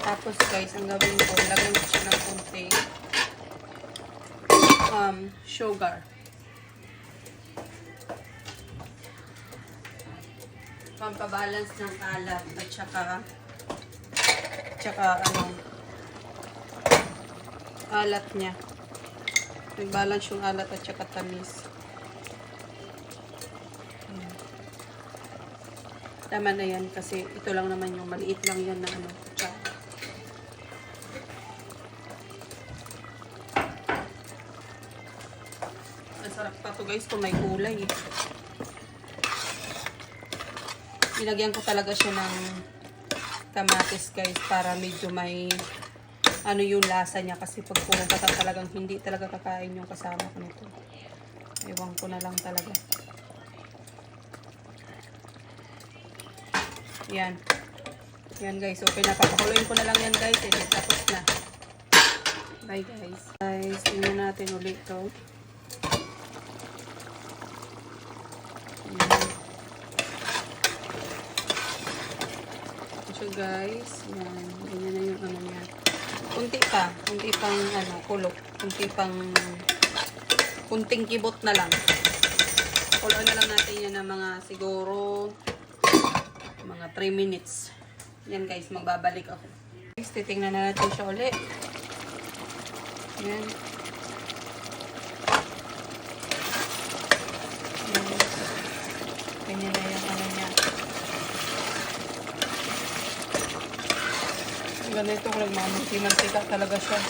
Tapos guys, ang gawin ko, lagyan ko siya ng konting sugar. Pampabalance ng alat at saka alat niya. Nag-balance yung alat at saka tamis. Tama na yan kasi ito lang naman yung maliit lang yan na kutsara. Masarap pa to guys kung may kulay. Nilagyan ko talaga siya ng kamatis guys para medyo may yung lasa niya kasi pag puro gata talagang hindi talaga kakain yung kasama ko nito. Ewan ko na lang talaga. Yan. Yan guys. Okay na. Papakuloyin ko na lang yan guys. Tapos na. Bye guys. Guys, tingnan natin ulit to. So guys, yan. Ganyan na yung niya. Kunti pa. Kunti pang kulok. Kunting kibot na lang. Kuloyin na lang natin yan ng mga siguro mga 3 minutes. Yan guys, magbabalik ako. Guys, titingnan na natin siya ulit. Yan. Ganyan na yung niya. Ganito kung nagmamantika talaga siya.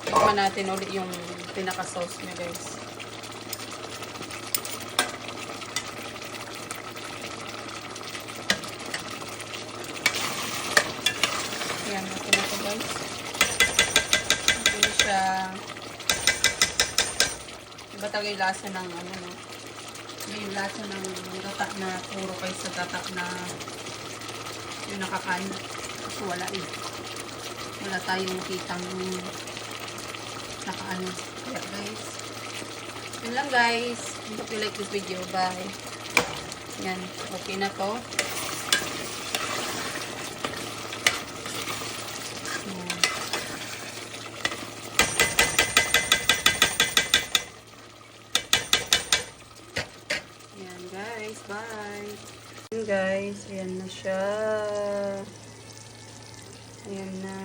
Tikman natin ulit yung pinaka-sauce niya guys. Yan, natin na ito guys. Hindi siya iba talaga yung lasa ng Hindi yung lasa ng gata na puro kayo sa gata na yung nakakain. Kasi wala wala tayong kitang nakaano. Kaya guys, yun lang guys. Hope you like this video. Bye. Yan, okay na to. Yan guys, bye. Yan guys, ayan na siya. Ayan na.